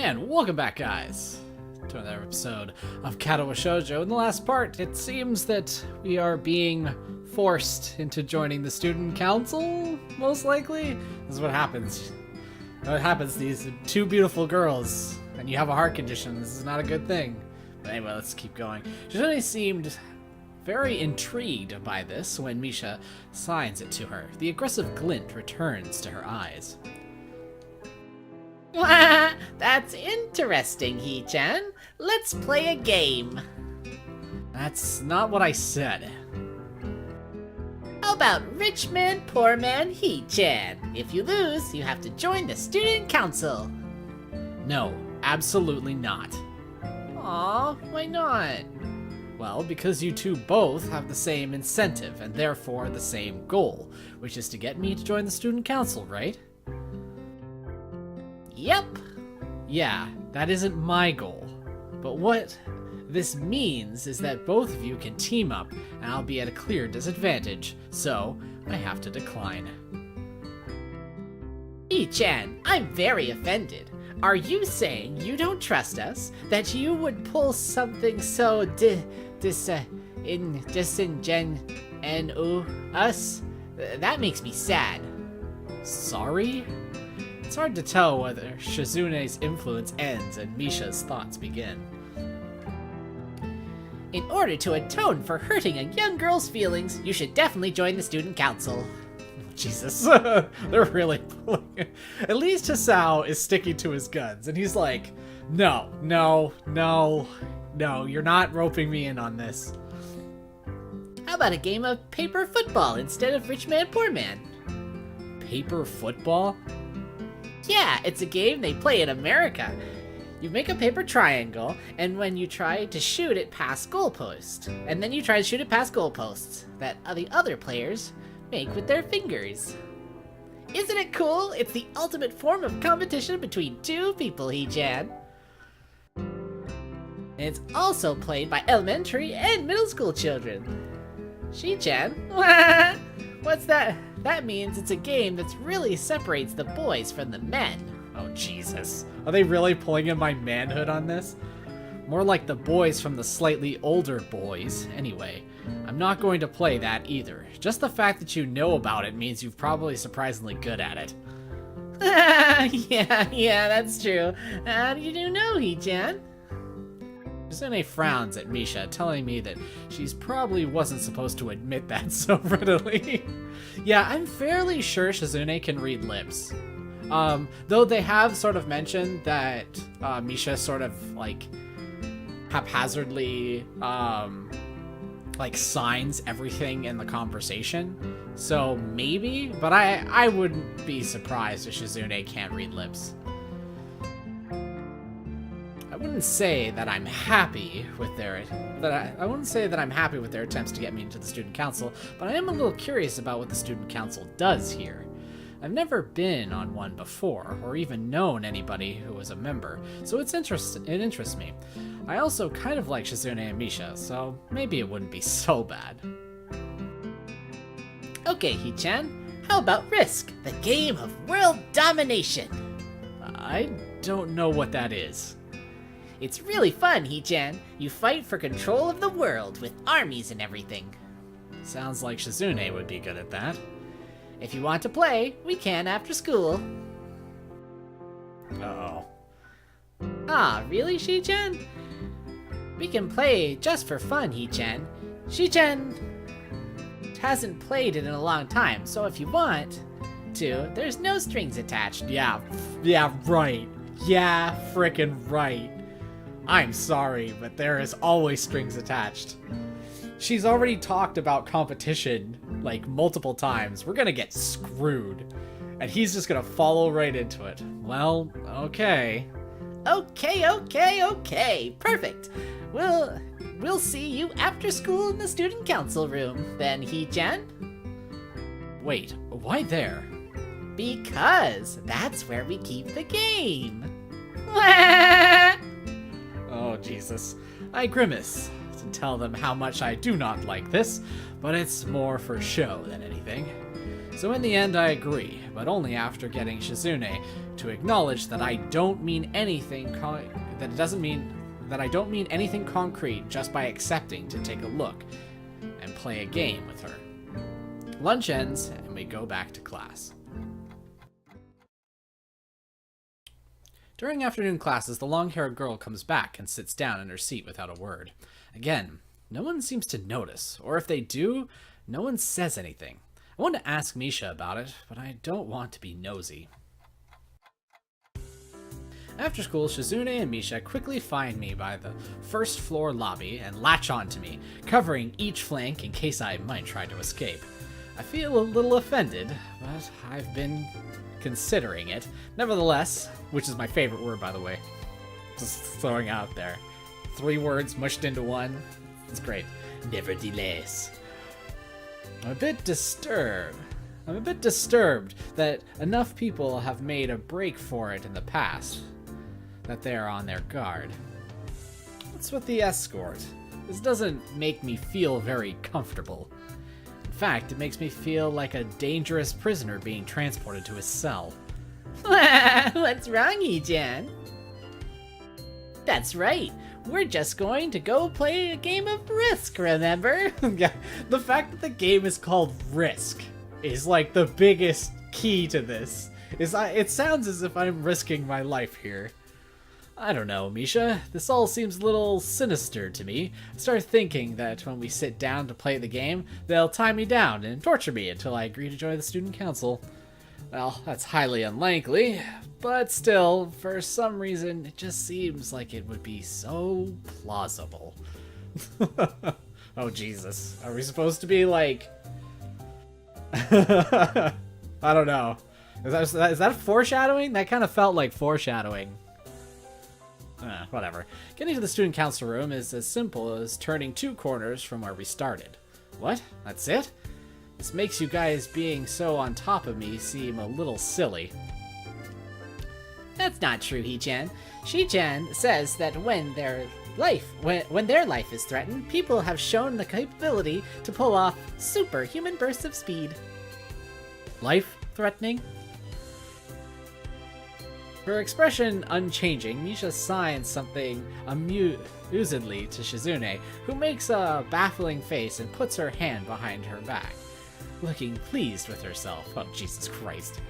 And welcome back, guys, to another episode of Katawa Shoujo. In the last part, it seems that we are being forced into joining the student council, most likely. This is what happens. What happens, these two beautiful girls, and you have a heart condition. This is not a good thing. But anyway, let's keep going. Shizune seemed very intrigued by this when Misha signs it to her. The aggressive glint returns to her eyes. That's interesting, Hee-chan. Let's play a game. That's not what I said. How about rich man, poor man, Hee-chan? If you lose, you have to join the student council. No, absolutely not. Aw, why not? Well, because you two both have the same incentive and therefore the same goal, which is to get me to join the student council, right? Yep. Yeah, that isn't my goal. But what this means is that both of you can team up, and I'll be at a clear disadvantage, so I have to decline. Hee-chan, I'm very offended. Are you saying you don't trust us? That you would pull something so us? That makes me sad. Sorry? It's hard to tell whether Shizune's influence ends and Misha's thoughts begin. In order to atone for hurting a young girl's feelings, you should definitely join the student council. Jesus, they're really pulling it. At least Hisao is sticking to his guns, and he's like, no, you're not roping me in on this. How about a game of paper football instead of rich man, poor man? Paper football? Yeah, it's a game they play in America. You make a paper triangle, and when you try to shoot it past goalposts, and then you try to shoot it past goalposts that the other players make with their fingers. Isn't it cool? It's the ultimate form of competition between two people, Hee-chan. And it's also played by elementary and middle school children. Shi-chan? What's that? That means it's a game that really separates the boys from the men. Oh, Jesus. Are they really pulling in my manhood on this? More like the boys from the slightly older boys. Anyway, I'm not going to play that either. Just the fact that you know about it means you're probably surprisingly good at it. Yeah, that's true. How do you know, Hee-chan? Shizune frowns at Misha, telling me that she's probably wasn't supposed to admit that so readily. Yeah, I'm fairly sure Shizune can read lips. Though they have sort of mentioned that Misha sort of like haphazardly like signs everything in the conversation. So maybe, but I wouldn't be surprised if Shizune can't read lips. I wouldn't say that I'm happy with their attempts to get me into the student council, but I am a little curious about what the student council does here. I've never been on one before, or even known anybody who was a member, so it interests me. I also kind of like Shizune and Misha, so maybe it wouldn't be so bad. Okay, Hee-chan, how about Risk, the game of world domination? I don't know what that is. It's really fun, Hee-chan. You fight for control of the world with armies and everything. Sounds like Shizune would be good at that. If you want to play, we can after school. Uh-oh. Ah, really, Shi-chan? We can play just for fun, Hee-chan. Shi-chan hasn't played it in a long time, so if you want to, there's no strings attached. Yeah, right. Yeah, frickin' right. I'm sorry, but there is always strings attached. She's already talked about competition, like, multiple times. We're gonna get screwed. And he's just gonna follow right into it. Well, okay. Okay. Perfect. We'll see you after school in the student council room, then, Hee-chan. Wait, why there? Because that's where we keep the game. Oh, Jesus. I grimace to tell them how much I do not like this, but it's more for show than anything. So in the end, I agree, but only after getting Shizune to acknowledge that I don't mean anything that I don't mean anything concrete just by accepting to take a look and play a game with her. Lunch ends, and we go back to class. During afternoon classes, the long-haired girl comes back and sits down in her seat without a word. Again, no one seems to notice, or if they do, no one says anything. I want to ask Misha about it, but I don't want to be nosy. After school, Shizune and Misha quickly find me by the first floor lobby and latch onto me, covering each flank in case I might try to escape. I feel a little offended, but I've been considering it. Nevertheless, which is my favorite word, by the way, just throwing out there. 3 words mushed into one. It's great. Nevertheless. I'm a bit disturbed that enough people have made a break for it in the past, that they are on their guard. What's with the escort? This doesn't make me feel very comfortable. In fact, it makes me feel like a dangerous prisoner being transported to his cell. What's wrong, Hee-chan? That's right. We're just going to go play a game of Risk, remember? Yeah, the fact that the game is called Risk is like the biggest key to this. It sounds as if I'm risking my life here. I don't know, Misha. This all seems a little sinister to me. I start thinking that when we sit down to play the game, they'll tie me down and torture me until I agree to join the student council. Well, that's highly unlikely, but still, for some reason, it just seems like it would be so plausible. Oh, Jesus. Are we supposed to be like... I don't know. Is that foreshadowing? That kind of felt like foreshadowing. Whatever. Getting to the student council room is as simple as turning 2 corners from where we started. What? That's it? This makes you guys being so on top of me seem a little silly. That's not true, Hee-chan. Shi-chan says that when their life is threatened, people have shown the capability to pull off superhuman bursts of speed. Life threatening? Her expression unchanging, Misha signs something amusedly to Shizune, who makes a baffling face and puts her hand behind her back, looking pleased with herself. Oh, Jesus Christ.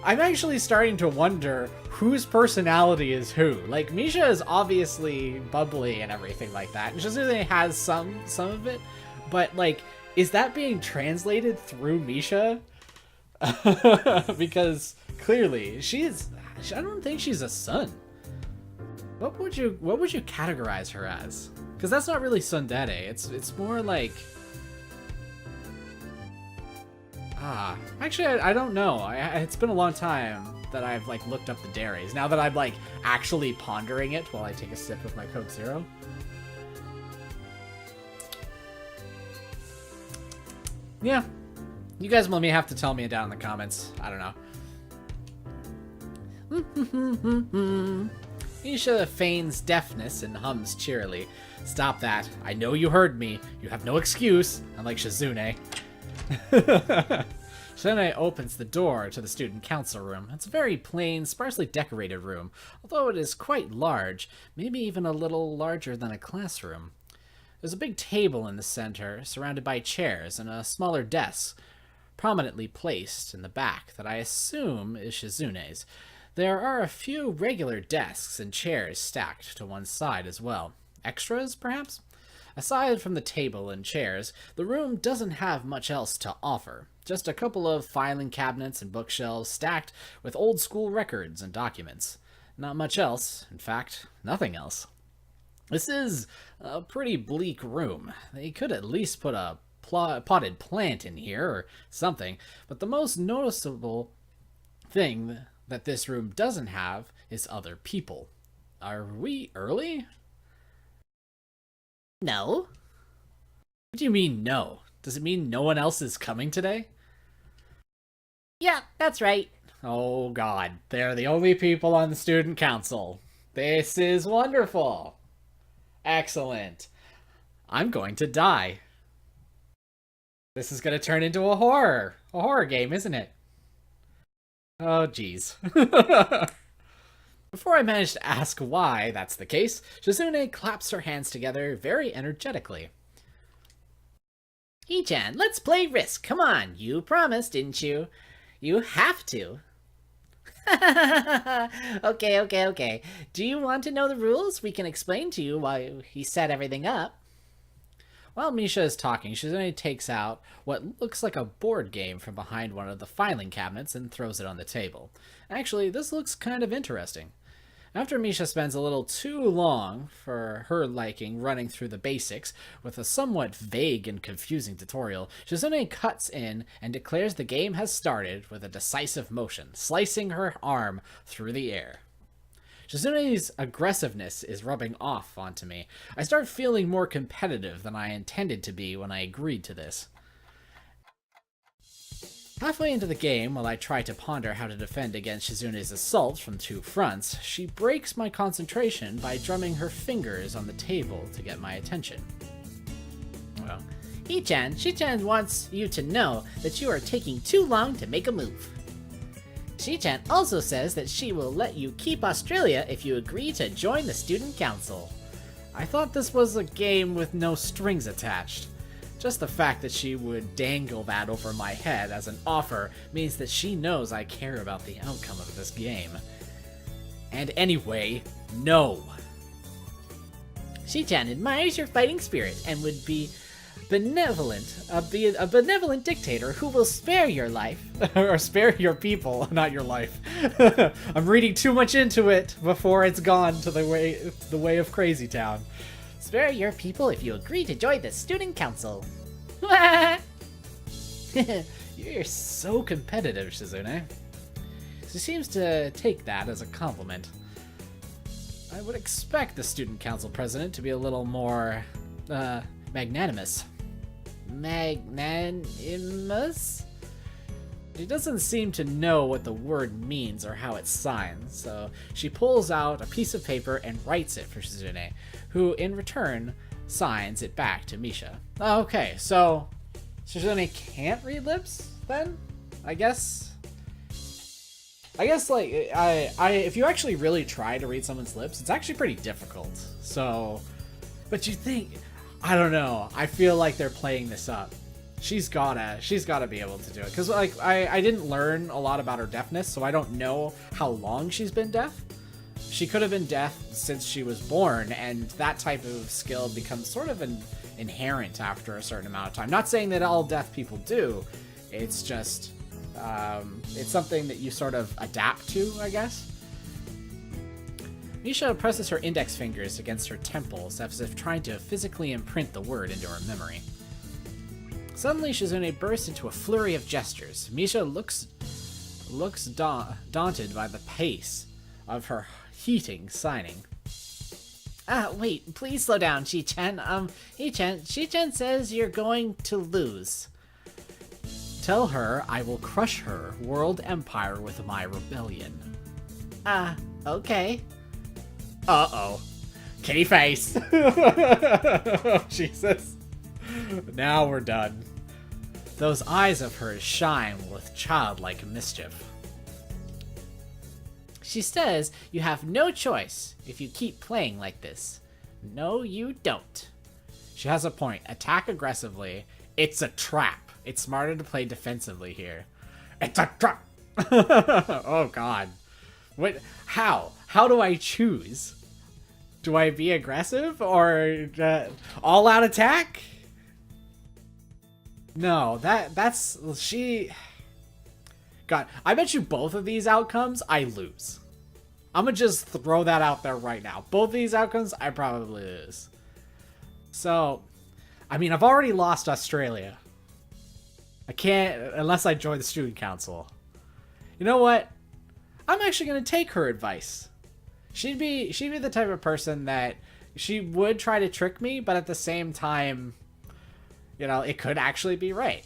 I'm actually starting to wonder whose personality is who. Like, Misha is obviously bubbly and everything like that, and Shizune has some of it, but, like, is that being translated through Misha? Because clearly I don't think she's a sun. What would you categorize her as? Because that's not really tsundere. It's more like actually I don't know. It's been a long time that I've like looked up the dares. Now that I'm like actually pondering it while I take a sip of my Coke Zero. Yeah. You guys may have to tell me down in the comments. I don't know. Misha feigns deafness and hums cheerily. Stop that. I know you heard me. You have no excuse, unlike Shizune. Shizune opens the door to the student council room. It's a very plain, sparsely decorated room, although it is quite large, maybe even a little larger than a classroom. There's a big table in the center, surrounded by chairs and a smaller desk, prominently placed in the back that I assume is Shizune's. There are a few regular desks and chairs stacked to one side as well. Extras, perhaps? Aside from the table and chairs, the room doesn't have much else to offer. Just a couple of filing cabinets and bookshelves stacked with old-school records and documents. Not much else. In fact, nothing else. This is a pretty bleak room. They could at least put a potted plant in here or something, but the most noticeable thing that this room doesn't have is other people. Are we early? No. What do you mean no? Does it mean no one else is coming today? Yeah, that's right. Oh god, they're the only people on the student council. This is wonderful. Excellent. I'm going to die. This is gonna turn into a horror game, isn't it? Oh, jeez. Before I manage to ask why that's the case, Shizune claps her hands together very energetically. Hee-chan, let's play Risk. Come on, you promised, didn't you? You have to. Okay. Do you want to know the rules? We can explain to you why he set everything up. While Misha is talking, Shizune takes out what looks like a board game from behind one of the filing cabinets and throws it on the table. Actually, this looks kind of interesting. After Misha spends a little too long, for her liking, running through the basics with a somewhat vague and confusing tutorial, Shizune cuts in and declares the game has started with a decisive motion, slicing her arm through the air. Shizune's aggressiveness is rubbing off onto me. I start feeling more competitive than I intended to be when I agreed to this. Halfway into the game, while I try to ponder how to defend against Shizune's assault from two fronts, she breaks my concentration by drumming her fingers on the table to get my attention. Well, Shi-chan wants you to know that you are taking too long to make a move. Shi-chan also says that she will let you keep Australia if you agree to join the student council. I thought this was a game with no strings attached. Just the fact that she would dangle that over my head as an offer means that she knows I care about the outcome of this game. And anyway, no. Shi-chan admires your fighting spirit and would be a benevolent dictator who will spare your life. Or spare your people, not your life. I'm reading too much into it before it's gone to the way of Crazy Town. Spare your people if you agree to join the student council. You're so competitive, Shizune. She seems to take that as a compliment. I would expect the student council president to be a little more, magnanimous. Magnanimous? She doesn't seem to know what the word means or how it's signed, so she pulls out a piece of paper and writes it for Shizune, who in return signs it back to Misha. Okay, so Shizune can't read lips then? I guess like if you actually really try to read someone's lips, it's actually pretty difficult. So, but you think, I don't know, I feel like they're playing this up. She's gotta be able to do it, because like I didn't learn a lot about her deafness, so I don't know how long she's been deaf. She could have been deaf since she was born, and that type of skill becomes sort of inherent after a certain amount of time. Not saying that all deaf people do, it's just it's something that you sort of adapt to, I guess. Misha presses her index fingers against her temples as if trying to physically imprint the word into her memory. Suddenly, Shizune bursts into a flurry of gestures. Misha looks daunted by the pace of her heating signing. Wait, please slow down, Shi-chan. Shi-chan says you're going to lose. Tell her I will crush her world empire with my rebellion. Okay. Uh-oh. Kitty face. Oh, Jesus. Now we're done. Those eyes of hers shine with childlike mischief. She says you have no choice if you keep playing like this. No, you don't. She has a point. Attack aggressively. It's a trap. It's smarter to play defensively here. It's a trap. Oh, God. What? How? How do I choose? Do I be aggressive or all-out attack? No, that's she. God, I bet you both of these outcomes I lose. I'm gonna just throw that out there right now. Both of these outcomes I probably lose. So, I mean, I've already lost Australia. I can't unless I join the student council. You know what? I'm actually gonna take her advice. She'd be the type of person that she would try to trick me, but at the same time, you know, it could actually be right.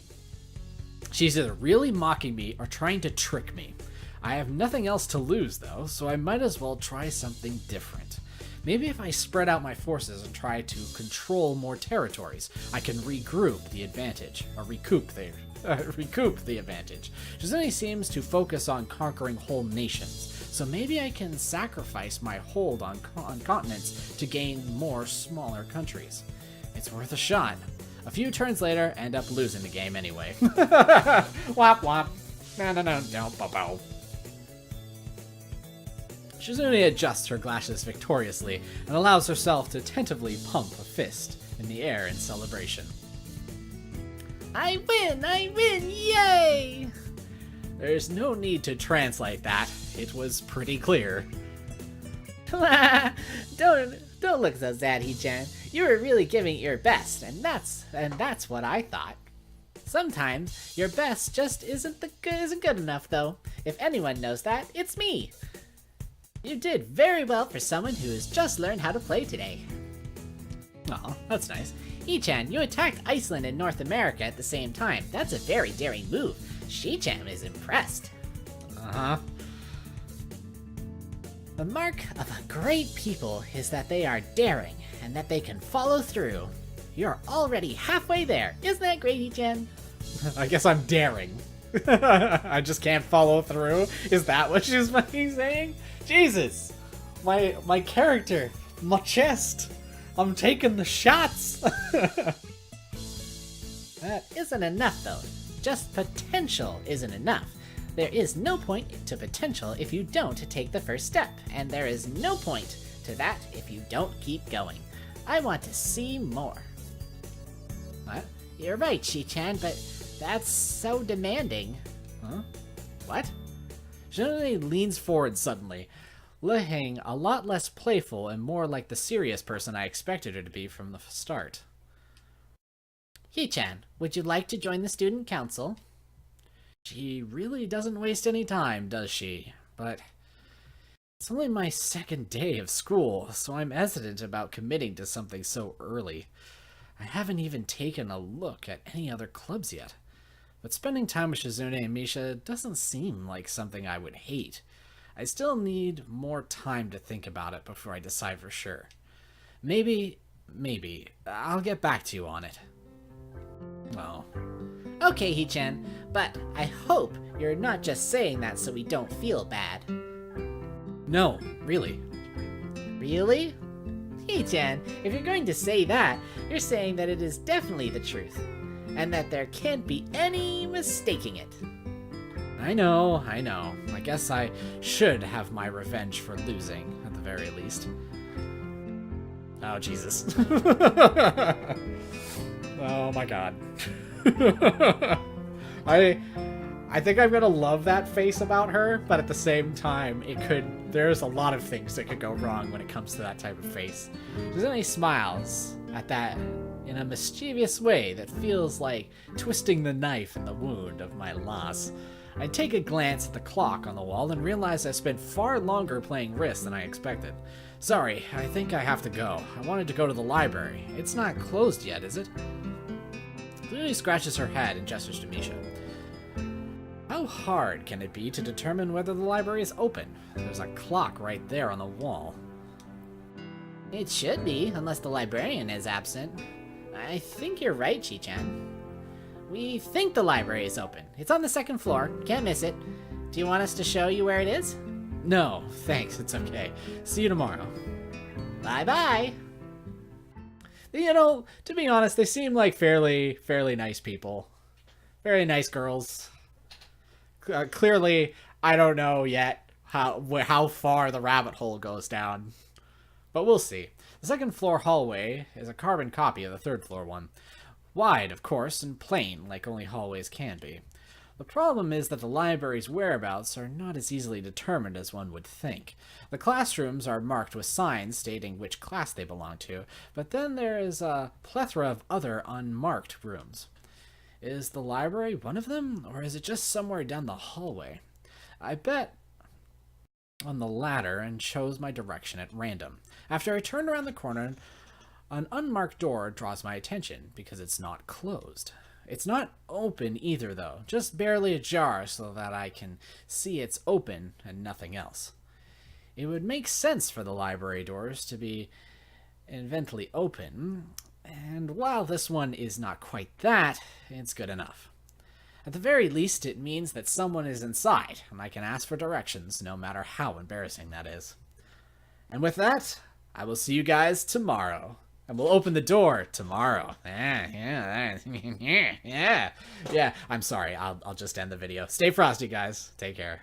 She's either really mocking me or trying to trick me. I have nothing else to lose, though, so I might as well try something different. Maybe if I spread out my forces and try to control more territories, I can regroup the advantage, or recoup the advantage. Shizune seems to focus on conquering whole nations, so maybe I can sacrifice my hold on continents to gain more smaller countries. It's worth a shot. A few turns later, end up losing the game anyway. Wop wop. No, bow. Shizune adjusts her glasses victoriously and allows herself to tentatively pump a fist in the air in celebration. I win, yay! There's no need to translate that. It was pretty clear. Don't look so sad, Hee-chan. You were really giving it your best, and that's what I thought. Sometimes your best just isn't good enough, though. If anyone knows that, it's me. You did very well for someone who has just learned how to play today. Aw, that's nice. Hee-chan, you attacked Iceland and North America at the same time. That's a very daring move. Shi-chan is impressed. Uh-huh. The mark of a great people is that they are daring and that they can follow through. You're already halfway there. Isn't that great, Hee-chan? I guess I'm daring. I just can't follow through. Is that what she's fucking saying? Jesus! My character, my chest. I'm taking the shots. That isn't enough, though. Just potential isn't enough. There is no point to potential if you don't take the first step, and there is no point to that if you don't keep going. I want to see more. What? You're right, Shi-chan, but that's so demanding. Huh? What? Shizune leans forward suddenly, looking a lot less playful and more like the serious person I expected her to be from the start. Hee-chan, would you like to join the student council? She really doesn't waste any time, does she? But it's only my second day of school, so I'm hesitant about committing to something so early. I haven't even taken a look at any other clubs yet. But spending time with Shizune and Misha doesn't seem like something I would hate. I still need more time to think about it before I decide for sure. Maybe, I'll get back to you on it. Oh. Okay, Hee-chan, but I hope you're not just saying that so we don't feel bad. No, really. Really? Hee-chan, if you're going to say that, you're saying that it is definitely the truth, and that there can't be any mistaking it. I know. I guess I should have my revenge for losing, at the very least. Oh, Jesus. Oh my god. I think I'm gonna love that face about her, but at the same time, there's a lot of things that could go wrong when it comes to that type of face. Shizune smiles at that in a mischievous way that feels like twisting the knife in the wound of my loss. I take a glance at the clock on the wall and realize I spent far longer playing Risk than I expected. Sorry, I think I have to go. I wanted to go to the library. It's not closed yet, is it? Lily scratches her head and gestures to Misha. How hard can it be to determine whether the library is open? There's a clock right there on the wall. It should be, unless the librarian is absent. I think you're right, Chi-chan. We think the library is open. It's on the second floor. Can't miss it. Do you want us to show you where it is? No, thanks. It's okay. See you tomorrow. Bye-bye. You know, to be honest, they seem like fairly nice people. Very nice girls. Clearly, I don't know yet how far the rabbit hole goes down. But we'll see. The second floor hallway is a carbon copy of the third floor one. Wide, of course, and plain, like only hallways can be. The problem is that the library's whereabouts are not as easily determined as one would think. The classrooms are marked with signs stating which class they belong to, but then there is a plethora of other unmarked rooms. Is the library one of them, or is it just somewhere down the hallway? I bet on the latter and chose my direction at random. After I turned around the corner, an unmarked door draws my attention because it's not closed. It's not open either, though, just barely ajar so that I can see it's open and nothing else. it would make sense for the library doors to be eventually open, and while this one is not quite that, it's good enough. At the very least, it means that someone is inside, and I can ask for directions, no matter how embarrassing that is. And with that, I will see you guys tomorrow. And we'll open the door tomorrow. Yeah. I'm sorry. I'll just end the video. Stay frosty, guys. Take care.